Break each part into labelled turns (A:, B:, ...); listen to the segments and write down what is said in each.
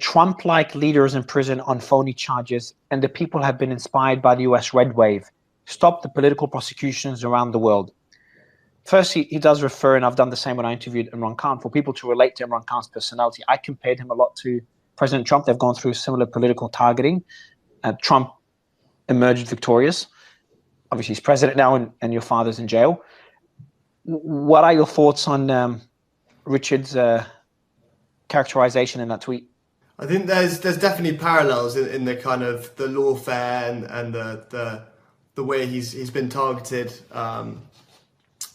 A: Trump-like leaders in prison on phony charges, and the people have been inspired by the US red wave. Stop the political prosecutions around the world. First, he does refer, and I've done the same when I interviewed Imran Khan, for people to relate to Imran Khan's personality. I compared him a lot to President Trump. They've gone through similar political targeting. Trump emerged victorious. Obviously, he's president now, and your father's in jail. What are your thoughts on Richard's characterization in that tweet?
B: I think there's definitely parallels in the kind of the lawfare and the way he's been targeted.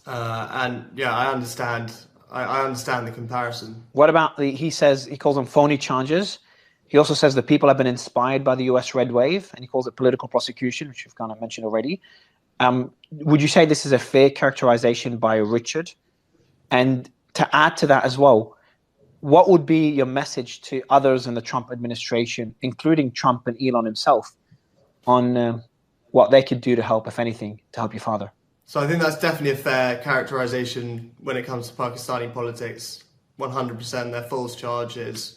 B: And yeah, I understand the comparison.
A: What about he calls them phony charges. He also says the people have been inspired by the US red wave, and he calls it political prosecution, which you've kind of mentioned already. Would you say this is a fair characterization by Richard? And to add to that as well, what would be your message to others in the Trump administration, including Trump and Elon himself, on what they could do to help, if anything, to help your father?
B: So I think that's definitely a fair characterization when it comes to Pakistani politics. 100%, they're false charges,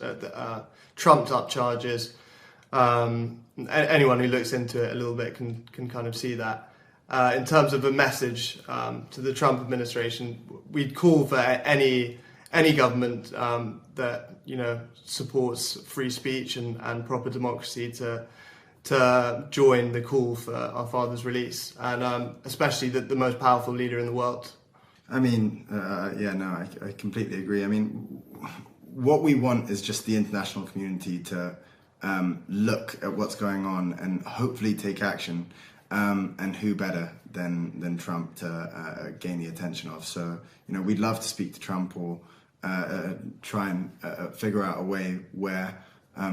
B: trumped up charges. Anyone who looks into it a little bit can kind of see that. In terms of a message to the Trump administration, we'd call for any government that supports free speech and proper democracy to join the call for our father's release, and especially the most powerful leader in the world.
C: I mean, I completely agree. I mean, what we want is just the international community to look at what's going on and hopefully take action. And who better than Trump to gain the attention of? So, we'd love to speak to Trump or try and figure out a way where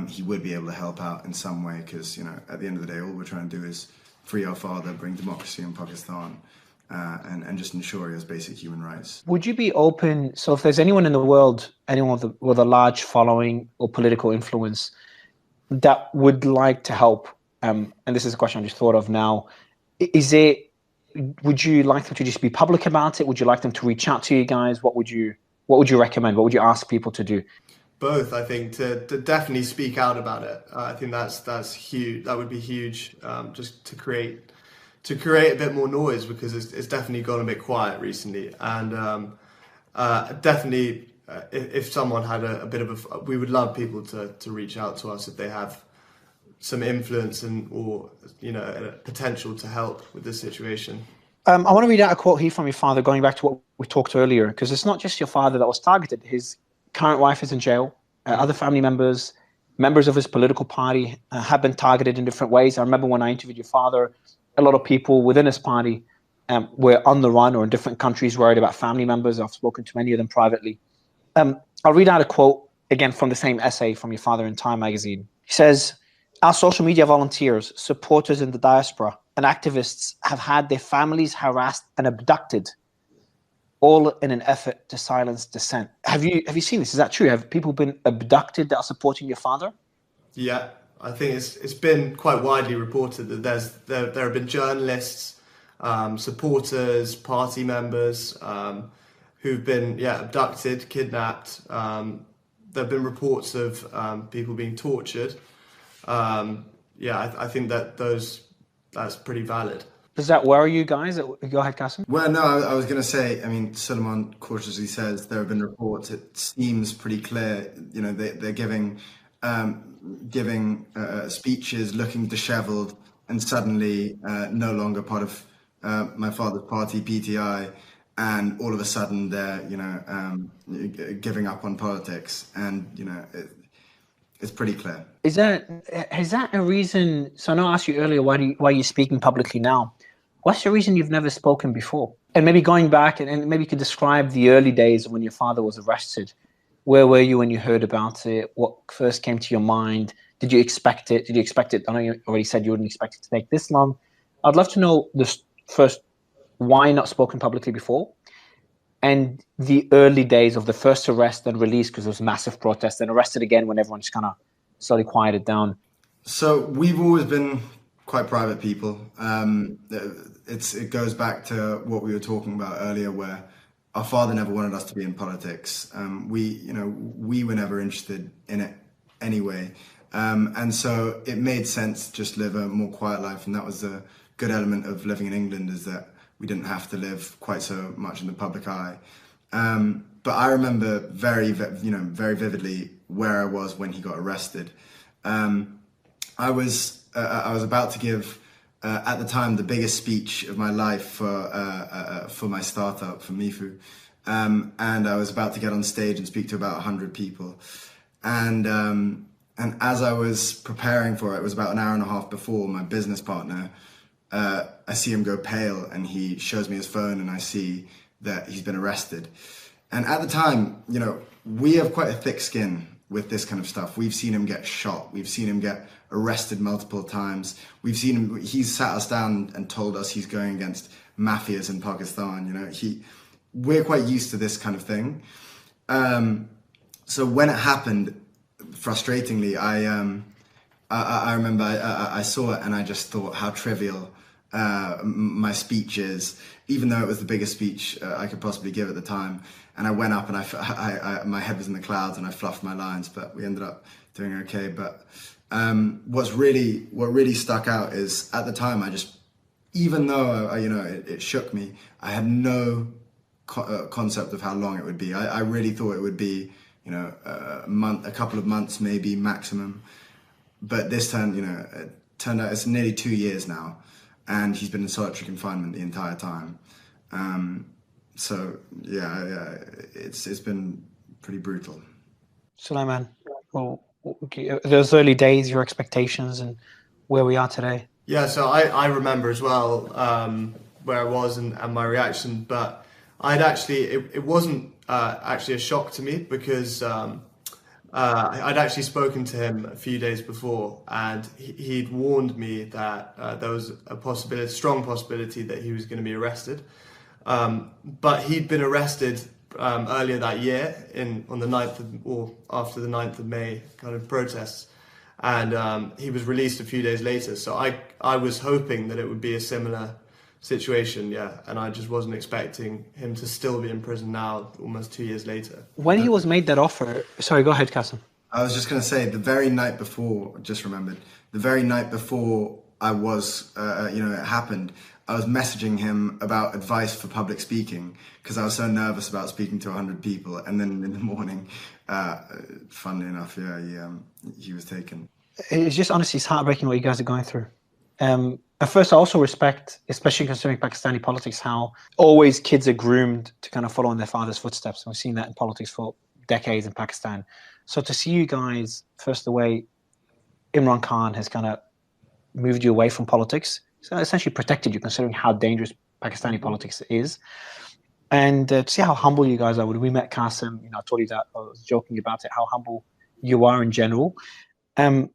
C: he would be able to help out in some way, because at the end of the day, all we're trying to do is free our father, bring democracy in Pakistan, and just ensure he has basic human rights.
A: Would you be open? So, if there's anyone in the world, anyone with a large following or political influence that would like to help, and this is a question I just thought of now, would you like them to just be public about it? Would you like them to reach out to you guys? What would you recommend? What would you ask people to do?
B: Both, I think, to definitely speak out about it. I think that's huge. That would be huge, just to create a bit more noise, because it's definitely gone a bit quiet recently. And definitely, if someone had a bit of we would love people to reach out to us if they have some influence or a potential to help with this situation.
A: I want to read out a quote here from your father, going back to what we talked earlier, because it's not just your father that was targeted. His current wife is in jail. Other family members of his political party have been targeted in different ways. I remember when I interviewed your father, a lot of people within his party were on the run or in different countries worried about family members. I've spoken to many of them privately. I'll read out a quote again from the same essay from your father in Time magazine. He says, "Our social media volunteers, supporters in the diaspora, and activists have had their families harassed and abducted, all in an effort to silence dissent." Have you seen this? Is that true? Have people been abducted that are supporting your father?
B: Yeah, I think it's been quite widely reported that there have been journalists, supporters, party members who've been abducted, kidnapped. There have been reports of people being tortured. I think that's pretty valid.
A: Does that worry you guys? Go ahead, Qasim.
C: Well, no, I was going to say, I mean, Sulaman cautiously says there have been reports. It seems pretty clear, they're giving speeches, looking disheveled, and suddenly no longer part of my father's party, PTI, and all of a sudden they're, giving up on politics, and it's pretty clear.
A: Is that a reason? So I know I asked you earlier, why are you speaking publicly now? What's the reason you've never spoken before? And maybe going back, and maybe you could describe the early days when your father was arrested. Where were you when you heard about it? What first came to your mind? Did you expect it? I know you already said you wouldn't expect it to take this long. I'd love to know this first, why not spoken publicly before? And the early days of the first arrest and release, because there was massive protest, and arrested again when everyone just kind of slowly quieted down.
C: So we've always been quite private people. It goes back to what we were talking about earlier, where our father never wanted us to be in politics. We were never interested in it anyway. And so it made sense to just live a more quiet life. And that was a good element of living in England, is that we didn't have to live quite so much in the public eye. But I remember very vividly where I was when he got arrested. I was about to give, at the time, the biggest speech of my life for my startup, for Mifu. And I was about to get on stage and speak to about 100 people. And as I was preparing for it was about an hour and a half before, my business partner, I see him go pale, and he shows me his phone, and I see that he's been arrested. And at the time, you know, we have quite a thick skin with this kind of stuff. We've seen him get shot. We've seen him get arrested multiple times. We've seen him, he's sat us down and told us he's going against mafias in Pakistan. You know, we're quite used to this kind of thing. So when it happened, frustratingly, I remember I saw it, and I just thought how trivial my speech is, even though it was the biggest speech I could possibly give at the time. And I went up, and my head was in the clouds, and I fluffed my lines, but we ended up doing okay. But what really stuck out is, at the time, even though it shook me, I had no concept of how long it would be. I really thought it would be, you know, a couple of months, maybe maximum. But this time, it turned out it's nearly 2 years now, and he's been in solitary confinement the entire time. So yeah, it's been pretty brutal.
A: Sulaiman, well, those early days, your expectations, and where we are today.
B: Yeah, so I remember as well where I was and my reaction, but it wasn't actually a shock to me, because I'd actually spoken to him a few days before, and he'd warned me that there was a strong possibility that he was going to be arrested. But he'd been arrested earlier that year on the 9th or after the 9th of May kind of protests, and he was released a few days later. So I was hoping that it would be a similar situation, and I just wasn't expecting him to still be in prison now, almost 2 years later. When
A: he was made that offer, sorry, go ahead, Qasim.
C: I was just going to say, the very night before, just remembered, the very night before I was, it happened, I was messaging him about advice for public speaking, because I was so nervous about speaking to 100 people. And then in the morning, funnily enough, he was taken.
A: It's just, honestly, it's heartbreaking what you guys are going through. At first, I also respect, especially considering Pakistani politics, how always kids are groomed to kind of follow in their father's footsteps. And we've seen that in politics for decades in Pakistan. So to see you guys, first, the way Imran Khan has kind of moved you away from politics, so essentially protected you, considering how dangerous Pakistani politics is. And to see how humble you guys are. When we met Qasim, I told you that, I was joking about it, how humble you are in general. And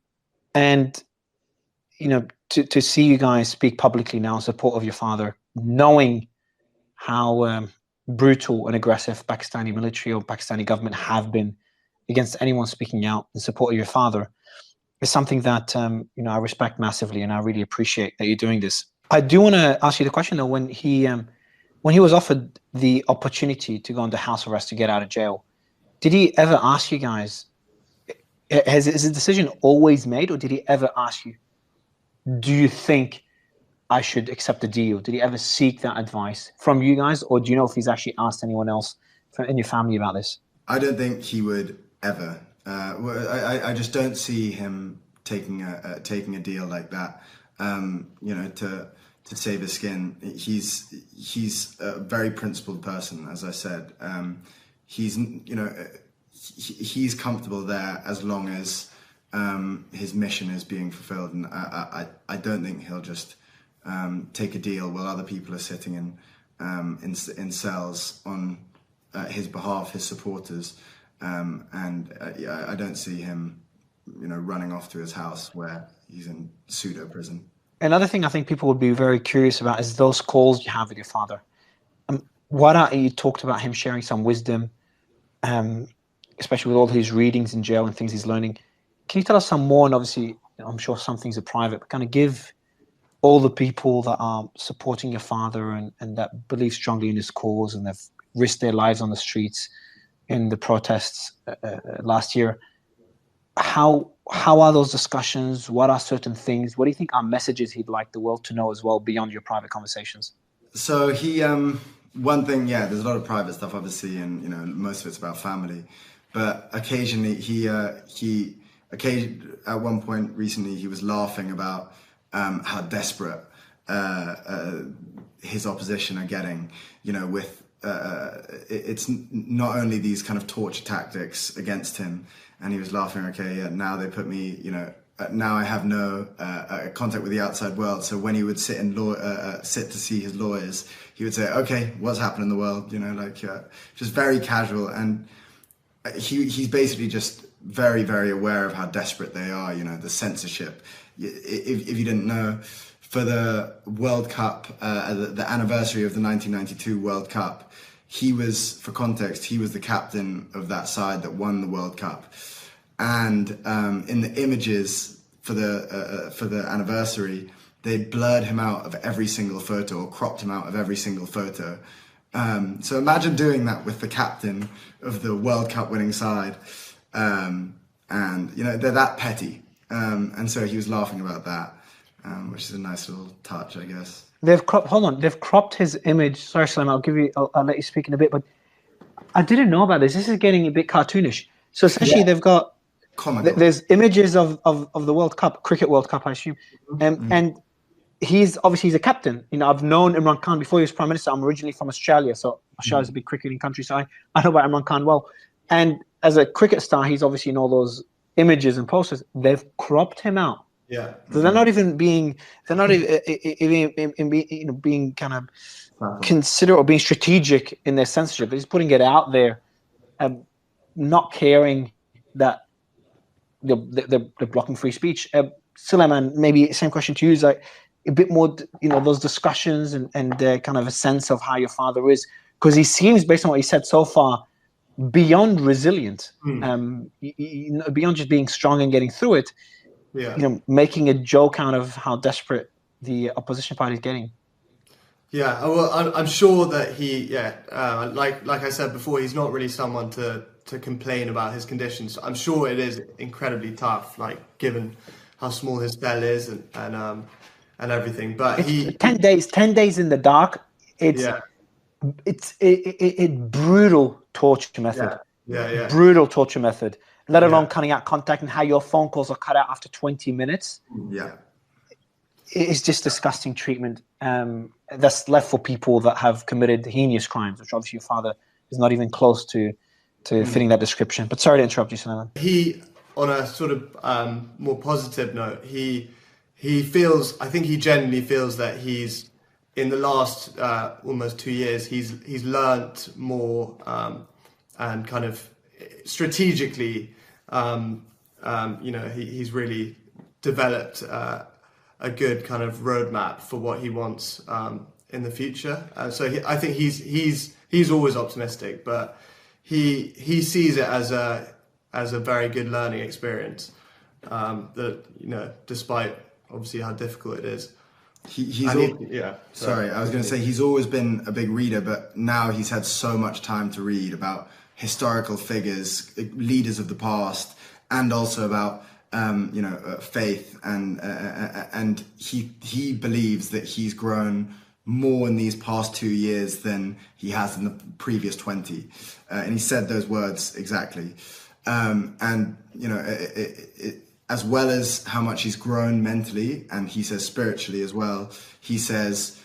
A: to see you guys speak publicly now in support of your father, knowing how brutal and aggressive Pakistani military or Pakistani government have been against anyone speaking out in support of your father, is something that I respect massively, and I really appreciate that you're doing this. I do want to ask you the question though. When he was offered the opportunity to go under house arrest to get out of jail, did he ever ask you guys? Is the decision always made, or did he ever ask you, do you think I should accept the deal? Did he ever seek that advice from you guys, or do you know if he's actually asked anyone else in your family about this?
C: I don't think he would ever. I just don't see him taking a deal like that. To save his skin. He's a very principled person, as I said. He's comfortable there as long as his mission is being fulfilled, and I don't think he'll just take a deal while other people are sitting in cells on his behalf, his supporters, I don't see him, running off to his house where he's in pseudo prison.
A: Another thing I think people would be very curious about is those calls you have with your father. Why don't you talked about him sharing some wisdom, especially with all his readings in jail and things he's learning. Can you tell us some more? And obviously, I'm sure some things are private, but kind of give all the people that are supporting your father and that believe strongly in his cause and have risked their lives on the streets in the protests last year, how are those discussions? What are certain things? What do you think are messages he'd like the world to know as well beyond your private conversations?
C: So he, one thing, yeah, there's a lot of private stuff, obviously, and most of it's about family. But occasionally, at one point recently, he was laughing about how desperate his opposition are getting. With it's not only these kind of torture tactics against him, and he was laughing. Okay, yeah, now they put me, now I have no contact with the outside world. So when he would sit to see his lawyers, he would say, "Okay, what's happened in the world?" Just very casual, and he's basically just very, very aware of how desperate they are. The censorship. If you didn't know, for the World Cup, the anniversary of the 1992 World Cup, for context, he was the captain of that side that won the World Cup. And in the images for the anniversary, they blurred him out of every single photo, or cropped him out of every single photo. So imagine doing that with the captain of the World Cup winning side. And they're that petty. And so he was laughing about that, which is a nice little touch, I guess.
A: They've cropped his image. Sorry, Salam, I'll let you speak in a bit, but I didn't know about this. This is getting a bit cartoonish. So essentially, they've got there's images of the World Cup, Cricket World Cup, I assume, and he's a captain. I've known Imran Khan before he was Prime Minister. I'm originally from Australia, so Australia's a big cricketing country, so I know about Imran Khan well. And as a cricket star, he's obviously in all those images and posters. They've cropped him out.
B: Yeah.
A: So they're not even being being kind of considerate or being strategic in their censorship. They're just putting it out there, not caring that they're blocking free speech. Sulaiman, maybe same question to you, is like a bit more, those discussions and kind of a sense of how your father is, because he seems, based on what he said so far, beyond resilient, beyond just being strong and getting through it.
B: Yeah.
A: Making a joke out of how desperate the opposition party is getting.
B: Yeah, well, I'm sure that like I said before, he's not really someone to complain about his conditions. I'm sure it is incredibly tough, like given how small his cell is and everything. But
A: it's 10 days in the dark. It's brutal torture method.
B: Yeah.
A: Brutal torture method. Let alone cutting out contact, and how your phone calls are cut out after 20 minutes.
C: Yeah.
A: It's just disgusting treatment. That's left for people that have committed heinous crimes, which obviously your father is not even close to fitting that description. But sorry to interrupt you, Sulaiman.
B: He, on a sort of more positive note, he feels, I think he genuinely feels that he's, in the last almost 2 years, he's learnt more and kind of strategically, he's really developed a good kind of roadmap for what he wants in the future. So I think he's always optimistic, but he sees it as a very good learning experience. That despite obviously how difficult it is.
C: Sorry, I was going to say he's always been a big reader, but now he's had so much time to read about historical figures, leaders of the past, and also about faith, and he believes that he's grown more in these past 2 years than he has in the previous 20, and he said those words exactly. As well as how much he's grown mentally, and he says spiritually as well, he says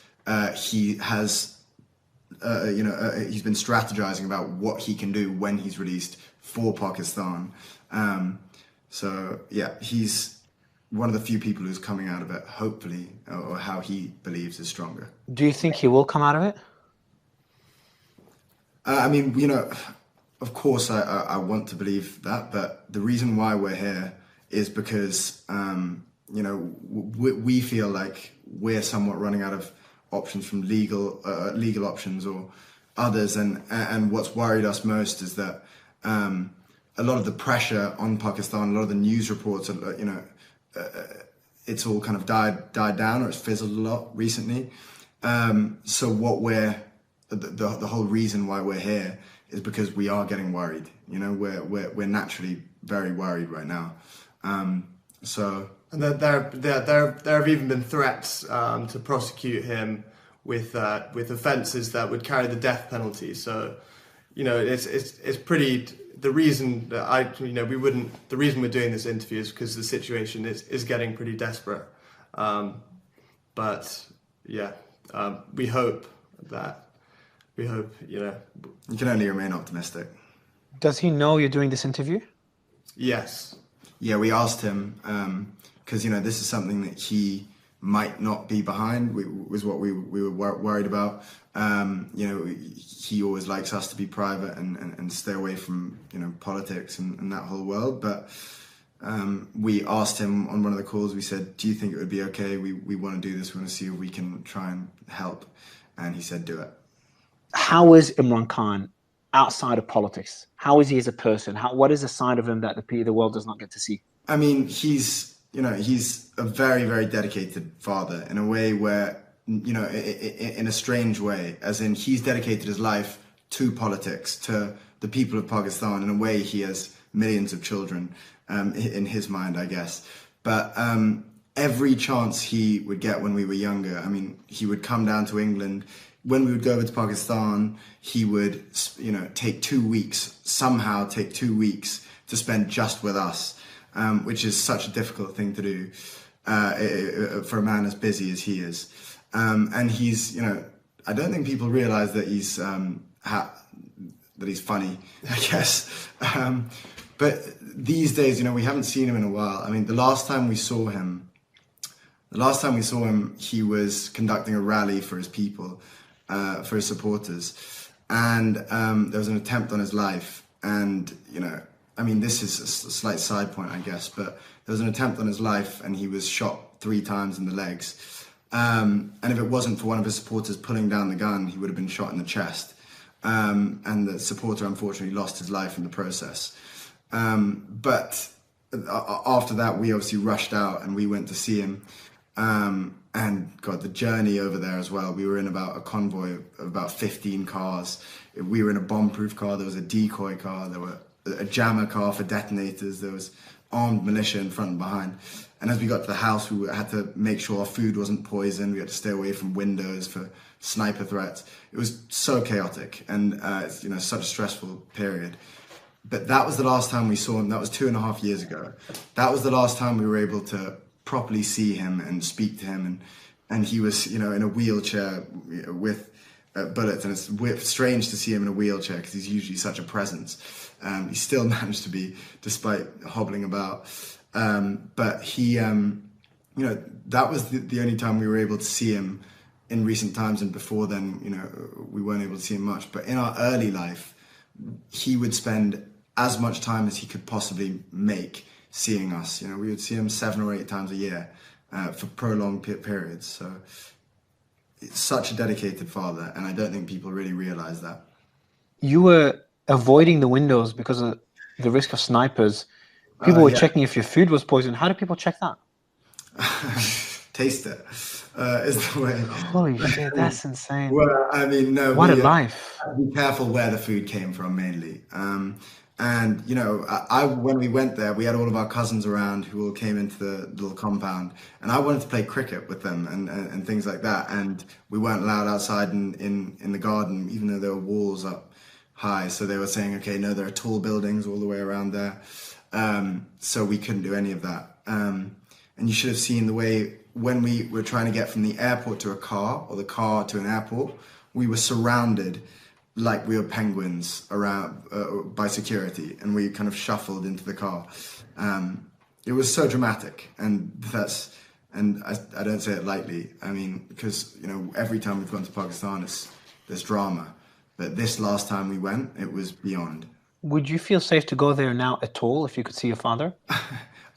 C: he has he's been strategizing about what he can do when he's released for Pakistan. So yeah, he's one of the few people who's coming out of it, hopefully, or how he believes is stronger.
A: Do you think he will come out of it?
C: Of course I want to believe that, but the reason why we're here is because, we feel like we're somewhat running out of options from legal options or others, and what's worried us most is that a lot of the pressure on Pakistan, a lot of the news reports, it's all kind of died down, or it's fizzled a lot recently. So what the whole reason why we're here is because we are getting worried. You know, we're naturally very worried right now. So.
B: And there have even been threats to prosecute him with offences that would carry the death penalty. So, you know, it's pretty. The reason that the reason we're doing this interview is because the situation is getting pretty desperate. But yeah, we hope, you know.
C: You can only remain optimistic.
A: Does he know you're doing this interview?
B: Yes.
C: Yeah, we asked him, because, you know, this is something that he might not be behind, was what we were worried about. You know, he always likes us to be private and stay away from, you know, politics and that whole world. But we asked him on one of the calls, we said, do you think it would be okay? We want to do this. We want to see if we can try and help. And he said, do it.
A: How is Imran Khan outside of politics? How is he as a person? What is the side of him that the world does not get to see?
C: I mean, he's a very, very dedicated father in a way where, you know, in a strange way, as in he's dedicated his life to politics, to the people of Pakistan. In a way, he has millions of children in his mind, I guess. But every chance he would get when we were younger, I mean, he would come down to England. When we would go over to Pakistan, he would, you know, somehow take 2 weeks to spend just with us, which is such a difficult thing to do for a man as busy as he is. And he's, you know, I don't think people realize that he's funny, I guess. But these days, you know, we haven't seen him in a while. I mean, the last time we saw him, he was conducting a rally for his people, for his supporters. And there was an attempt on his life. And, you know, I mean, this is a slight side point, I guess, but there was an attempt on his life and he was shot 3 times in the legs. And if it wasn't for one of his supporters pulling down the gun, he would have been shot in the chest. And the supporter, unfortunately, lost his life in the process. But after that, we obviously rushed out and we went to see him. And God, the journey over there as well. We were in about a convoy of about 15 cars. We were in a bomb-proof car. There was a decoy car. There were a jammer car for detonators. There was armed militia in front and behind. And as we got to the house, we had to make sure our food wasn't poisoned. We had to stay away from windows for sniper threats. It was so chaotic and it's, you know, such a stressful period. But that was the last time we saw him. That was 2.5 years ago. That was the last time we were able to properly see him and speak to him. And he was, you know, in a wheelchair with bullets. And it's strange to see him in a wheelchair because he's usually such a presence. He still managed to be, despite hobbling about. But he, you know, that was the only time we were able to see him in recent times. And before then, you know, we weren't able to see him much. But in our early life, he would spend as much time as he could possibly make seeing us. You know, we would see him 7 or 8 times a year for prolonged periods. So it's such a dedicated father. And I don't think people really realize that. You
A: were avoiding the windows because of the risk of snipers. People were checking if your food was poisoned. How do people check that?
C: Taste it is the way.
A: Holy shit, that's insane.
C: Well, I mean, no.
A: What a life.
C: Be careful where the food came from, mainly. And, you know, when we went there, we had all of our cousins around who all came into the little compound. And I wanted to play cricket with them and things like that. And we weren't allowed outside in the garden, even though there were walls up high. So they were saying, okay, no, there are tall buildings all the way around there. So we couldn't do any of that. And you should have seen the way when we were trying to get from the airport to a car or the car to an airport, we were surrounded like we were penguins around by security, and we kind of shuffled into the car. It was so dramatic, and I don't say it lightly. I mean, because, you know, every time we've gone to Pakistan, there's drama, but this last time we went, it was beyond.
A: Would you feel safe to go there now at all if you could see your father?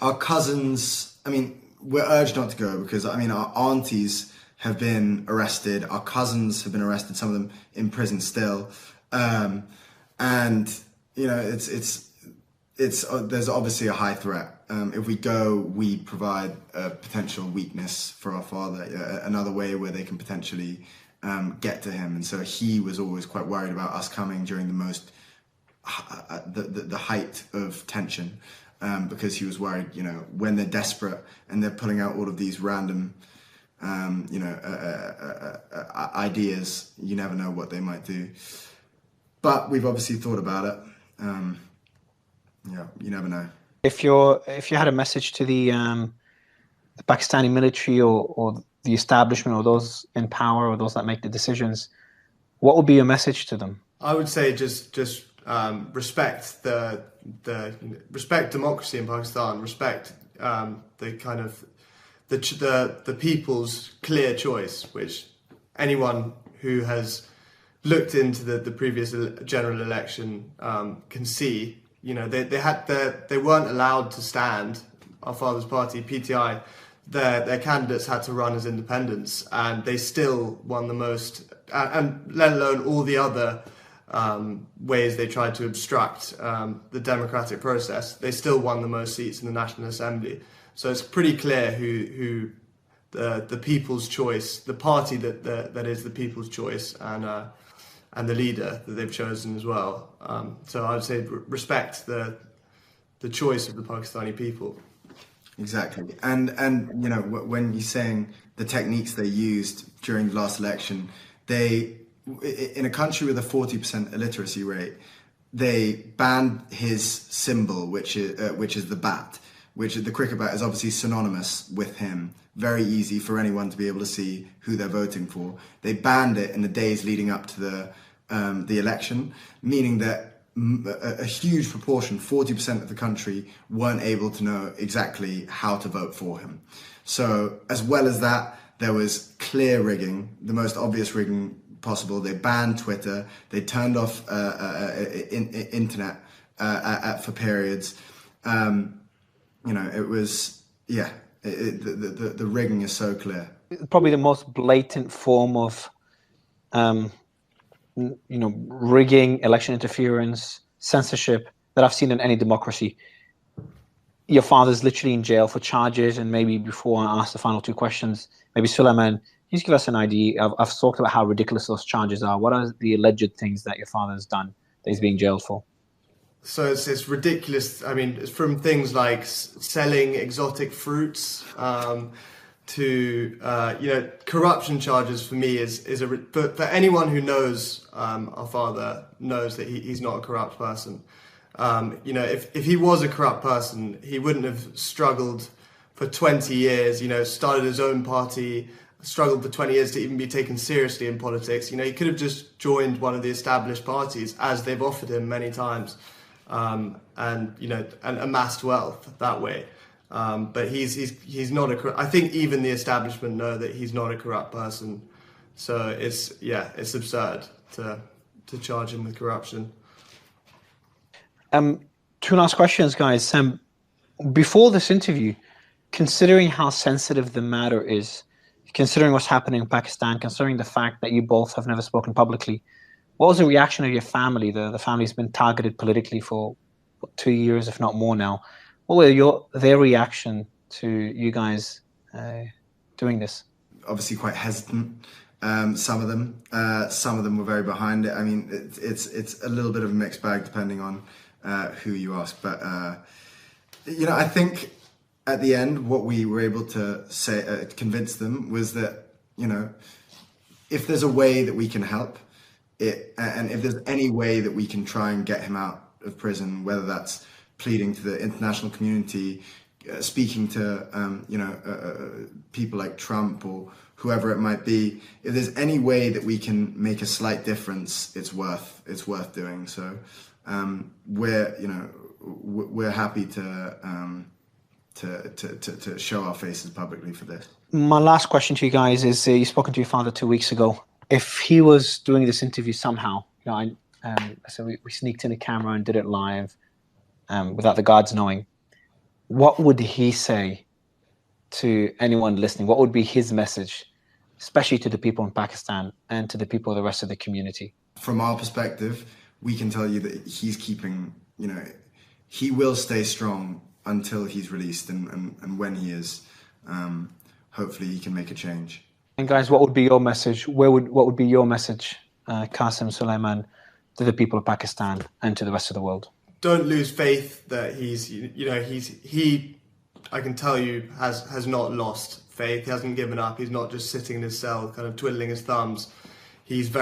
C: Our cousins, I mean, we're urged not to go because, I mean, our aunties have been arrested. Our cousins have been arrested, some of them in prison still. And, you know, there's obviously a high threat. If we go, we provide a potential weakness for our father, another way where they can potentially get to him. And so he was always quite worried about us coming during the most the height of tension, because he was worried, when they're desperate and they're pulling out all of these random, ideas, you never know what they might do. But we've obviously thought about it. You never know.
A: If you had a message to the Pakistani military or the establishment or those in power or those that make the decisions, what would be your message to them?
B: I would say just respect respect democracy in Pakistan, respect the kind of the people's clear choice, which anyone who has looked into the previous general election can see. They weren't allowed to stand. Our father's party, PTI, their candidates had to run as independents, and they still won the most. And let alone all the other ways they tried to obstruct the democratic process, they still won the most seats in the National Assembly. So it's pretty clear who the people's choice, the party that is the people's choice, and the leader that they've chosen as well. So I would say respect the choice of the Pakistani people.
C: Exactly. And when you're saying the techniques they used during the last election, in a country with a 40% illiteracy rate, they banned his symbol, which is the bat, which the cricket bat is obviously synonymous with him. Very easy for anyone to be able to see who they're voting for. They banned it in the days leading up to the election, meaning that a huge proportion, 40% of the country, weren't able to know exactly how to vote for him. So as well as that, there was clear rigging, the most obvious rigging possible. They banned Twitter. They turned off internet for periods. It was, the rigging is so clear.
A: Probably the most blatant form of rigging, election interference, censorship that I've seen in any democracy. Your father's literally in jail for charges, and maybe before I ask the final two questions, maybe Sulaman, just give us an idea. I've talked about how ridiculous those charges are. What are the alleged things that your father's done that he's being jailed for?
B: So it's ridiculous. I mean, it's from things like selling exotic fruits to corruption charges. For me, but for anyone who knows our father knows that he's not a corrupt person. If he was a corrupt person, he wouldn't have struggled for 20 years. Started his own party, struggled for 20 years to even be taken seriously in politics. He could have just joined one of the established parties, as they've offered him many times, and amassed wealth that way. But he's not I think even the establishment know that he's not a corrupt person. So it's absurd to charge him with corruption.
A: Two last questions, guys. Before this interview, considering how sensitive the matter is, considering what's happening in Pakistan, considering the fact that you both have never spoken publicly, what was the reaction of your family? The family's been targeted politically for 2 years, if not more now. What were their reaction to you guys doing this?
C: Obviously quite hesitant. Some of them were very behind it. I mean, it's a little bit of a mixed bag depending on who you ask. But I think at the end, what we were able to say, convince them, was that if there's a way that we can help it, and if there's any way that we can try and get him out of prison, whether that's pleading to the international community, speaking to people like Trump or whoever it might be, if there's any way that we can make a slight difference, it's worth doing. So we're happy to show our faces publicly for this.
A: My last question to you guys is: you've spoken to your father 2 weeks ago. If he was doing this interview somehow, so we sneaked in a camera and did it live, without the guards knowing, what would he say to anyone listening? What would be his message, especially to the people in Pakistan and to the people of the rest of the community?
C: From our perspective, we can tell you that he's keeping, he will stay strong until he's released, and when he is, hopefully he can make a change.
A: And guys, what would be your message? What would be your message, Qasim, Sulaman, to the people of Pakistan and to the rest of the world.
B: Don't lose faith that he I can tell you has not lost faith. He hasn't given up. He's not just sitting in his cell kind of twiddling his thumbs. He's very